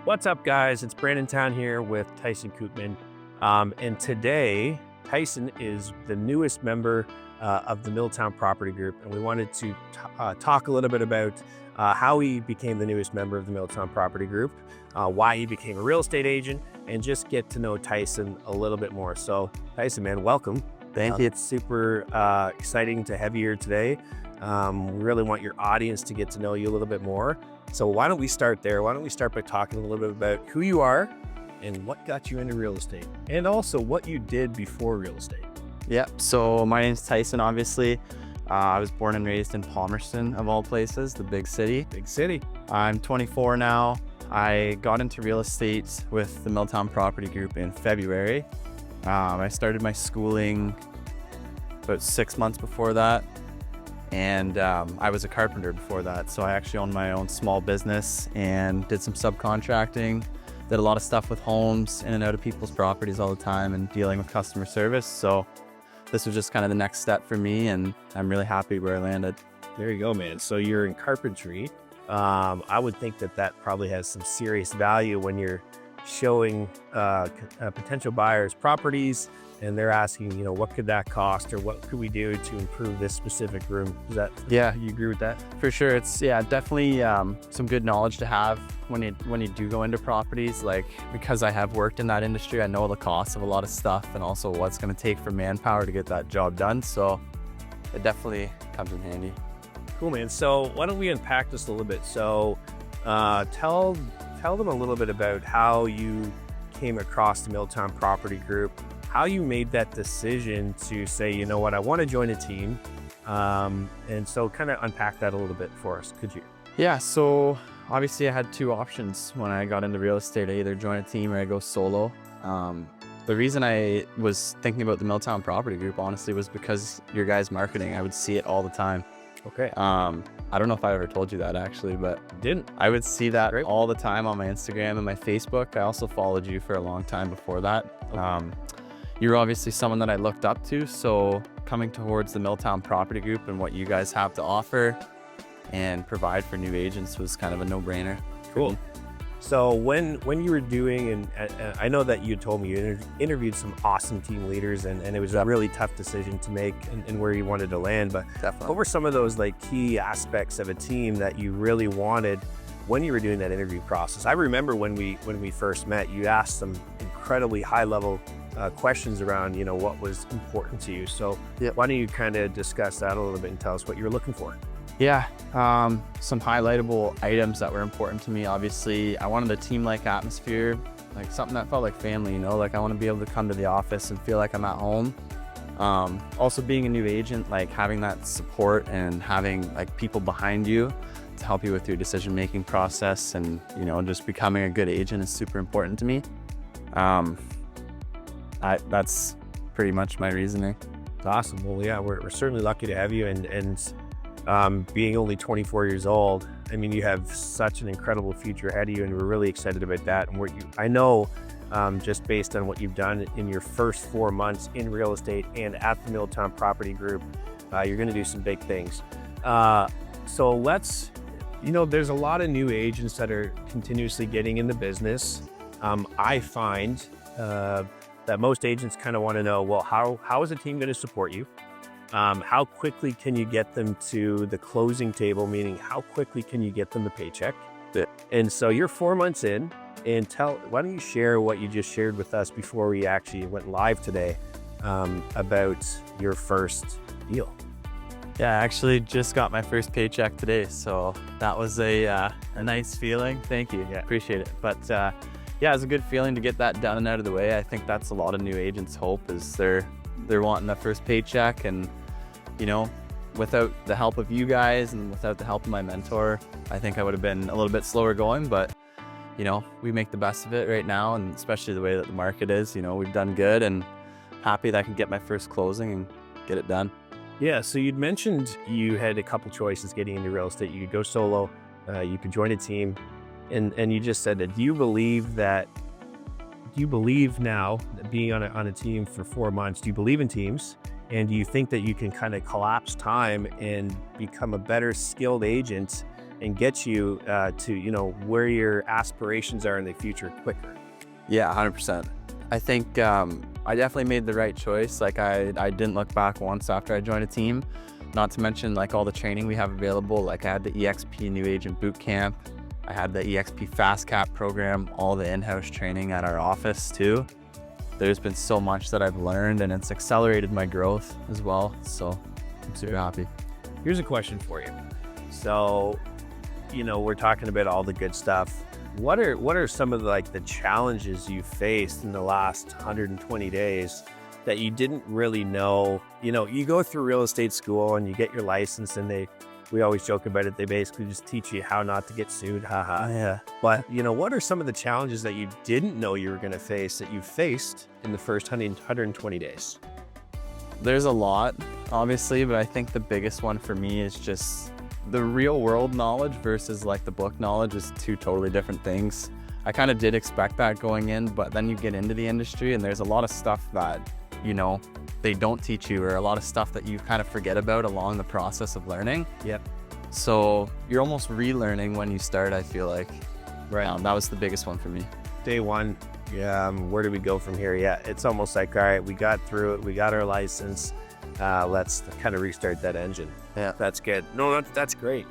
What's up, guys? It's Brandon Town here with Tyson Koopman. And today, Tyson is the newest member of the Milltown Property Group. And we wanted to talk a little bit about how he became the newest member of the Milltown Property Group, why he became a real estate agent, and just get to know Tyson a little bit more. So, Tyson, man, welcome. Thank you. It's super exciting to have you here today. We really want your audience to get to know you a little bit more. So why don't we start there? Why don't we start by talking a little bit about who you are and what got you into real estate, and also what you did before real estate. Yeah, so my name's Tyson, obviously. I was born and raised in Palmerston, of all places, the big city. Big city. I'm 24 now. I got into real estate with the Milltown Property Group in February. I started my schooling about 6 months before that. And I was a carpenter before that, so I actually owned my own small business and did some subcontracting, did a lot of stuff with homes, in and out of people's properties all the time, and dealing with customer service. So this was just kind of the next step for me, and I'm really happy where I landed. There you go, man. So you're in carpentry. I would think that probably has some serious value when you're showing potential buyers properties and they're asking, what could that cost, or what could we do to improve this specific room? Yeah, You agree with that? for sure. It's definitely some good knowledge to have when you do go into properties. Like, because I have worked in that industry, I know the cost of a lot of stuff and also what's going to take for manpower to get that job done. So it definitely comes in handy. Cool, man. So why don't we unpack this a little bit? So tell them a little bit about how you came across the Milltown Property Group, how you made that decision to say, you know what, I want to join a team. And so kind of unpack that a little bit for us, could you? Yeah, so obviously I had two options when I got into real estate. I either join a team or I go solo. The reason I was thinking about the Milltown Property Group, honestly, was because your guys' marketing. I would see it all the time. Okay. I don't know if I ever told you that, actually, but Didn't. I would see that Great. all the time on my Instagram and my Facebook. I also followed you for a long time before that. You're obviously someone that I looked up to, so coming towards the Milltown Property Group and what you guys have to offer and provide for new agents was kind of a no-brainer. Cool. So when you were doing, and I know that you told me you interviewed some awesome team leaders, and it was a really tough decision to make and where you wanted to land, but Definitely. what were some of those key aspects of a team that you really wanted when you were doing that interview process? I remember when we first met, you asked some incredibly high level questions around, what was important to you. So Yep. why don't you kind of discuss that a little bit and tell us what you were looking for? Yeah, some highlightable items that were important to me. Obviously, I wanted a team-like atmosphere, like something that felt like family, like I want to be able to come to the office and feel like I'm at home. Also being a new agent, like having that support and having people behind you to help you with your decision-making process, and, just becoming a good agent is super important to me. That's pretty much my reasoning. Awesome. Well, yeah, we're certainly lucky to have you, and being only 24 years old, I mean, you have such an incredible future ahead of you, and we're really excited about that. And I know, just based on what you've done in your first 4 months in real estate and at the Milltown Property Group, you're going to do some big things. So let's, there's a lot of new agents that are continuously getting in the business. I find that most agents kind of want to know, well, how is a team going to support you? How quickly can you get them to the closing table, meaning how quickly can you get them the paycheck? Yeah. And so you're 4 months in, and why don't you share what you just shared with us before we actually went live today about your first deal? Yeah, I actually just got my first paycheck today, so that was a nice feeling. Thank you. Yeah, appreciate it. But yeah, it's a good feeling to get that done and out of the way. I think that's a lot of new agents' hope, is they're wanting that first paycheck, and without the help of you guys and without the help of my mentor, I think I would have been a little bit slower going. But we make the best of it right now, and especially the way that the market is, we've done good, and happy that I can get my first closing and get it done. Yeah, so you'd mentioned you had a couple choices getting into real estate. You could go solo, you could join a team, and you just said that do you believe now that being on a team for 4 months, do you believe in teams? And do you think that you can kind of collapse time and become a better skilled agent and get you to, where your aspirations are in the future quicker. Yeah, 100%. I think I definitely made the right choice. Like I didn't look back once after I joined a team, not to mention like all the training we have available. Like I had the EXP New Agent Boot Camp. I had the EXP Fast Cap program, all the in-house training at our office too. There's been so much that I've learned, and it's accelerated my growth as well. So I'm super happy. Here's a question for you. So, we're talking about all the good stuff. What are some of the challenges you faced in the last 120 days that you didn't really know? You go through real estate school and you get your license, and we always joke about it. They basically just teach you how not to get sued. Haha. Yeah. But what are some of the challenges that you didn't know you were going to face that you faced in the first 120 days? There's a lot, obviously, but I think the biggest one for me is just the real world knowledge versus like the book knowledge is two totally different things. I kind of did expect that going in, but then you get into the industry and there's a lot of stuff that, they don't teach you, or a lot of stuff that you kind of forget about along the process of learning. Yep. So you're almost relearning when you start, I feel like. Right. That was the biggest one for me. Day one, where do we go from here? Yeah, it's almost like, all right, we got through it. We got our license. Let's kind of restart that engine. Yeah. That's good. No, that's great.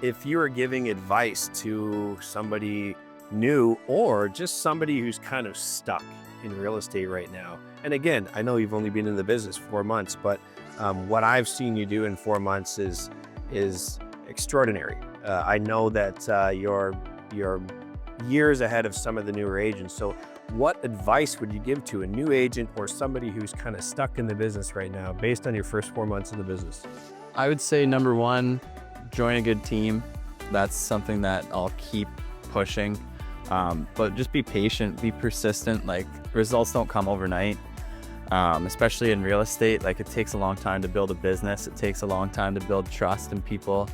If you were giving advice to somebody new or just somebody who's kind of stuck in real estate right now, and again, I know you've only been in the business 4 months, but what I've seen you do in 4 months is extraordinary. I know that you're years ahead of some of the newer agents. So what advice would you give to a new agent or somebody who's kind of stuck in the business right now based on your first 4 months in the business? I would say number one, join a good team. That's something that I'll keep pushing. But just be patient, be persistent. Like results don't come overnight. Especially in real estate, like it takes a long time to build a business. It takes a long time to build trust in people.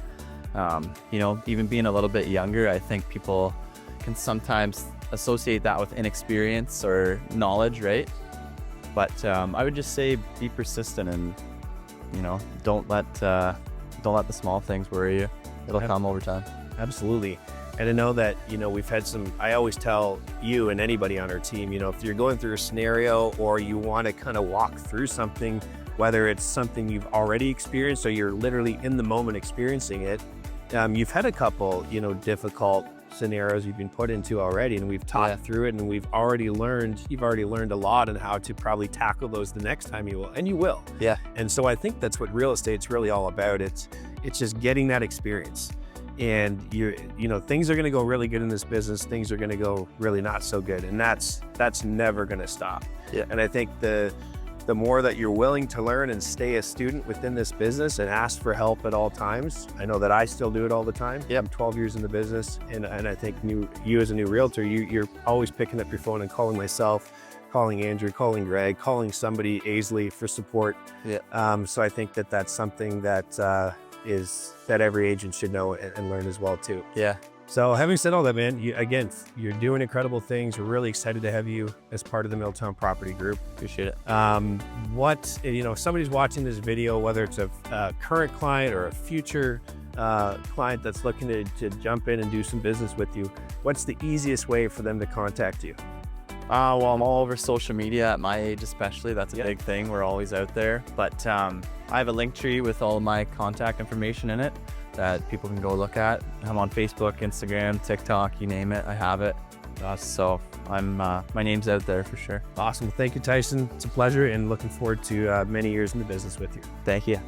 Even being a little bit younger, I think people can sometimes associate that with inexperience or knowledge, right? But I would just say be persistent and, don't let the small things worry you. It'll come over time. Absolutely. And I know that, we've had I always tell you and anybody on our team, if you're going through a scenario or you want to kind of walk through something, whether it's something you've already experienced or you're literally in the moment experiencing it, you've had a couple, difficult scenarios you've been put into already, and we've talked through it, and you've already learned a lot on how to probably tackle those the next time you will. Yeah. And so I think that's what real estate's really all about. It's just getting that experience. And things are going to go really good in this business. Things are going to go really not so good. And that's never going to stop. Yeah. And I think the more that you're willing to learn and stay a student within this business and ask for help at all times. I know that I still do it all the time. Yep. I'm 12 years in the business. And I think you as a new realtor, you're always picking up your phone and calling myself, calling Andrew, calling Greg, calling somebody, Aisley, for support. Yeah. So I think that's something that every agent should know and learn as well too. Yeah. So having said all that, man, you're doing incredible things. We're really excited to have you as part of the Middletown Property Group. Appreciate it. If somebody's watching this video, whether it's a current client or a future client that's looking to jump in and do some business with you, what's the easiest way for them to contact you? Well, I'm all over social media at my age, especially. That's a big thing. We're always out there. But I have a link tree with all of my contact information in it that people can go look at. I'm on Facebook, Instagram, TikTok, you name it, I have it. So my name's out there for sure. Awesome. Well, thank you, Tyson. It's a pleasure, and looking forward to many years in the business with you. Thank you.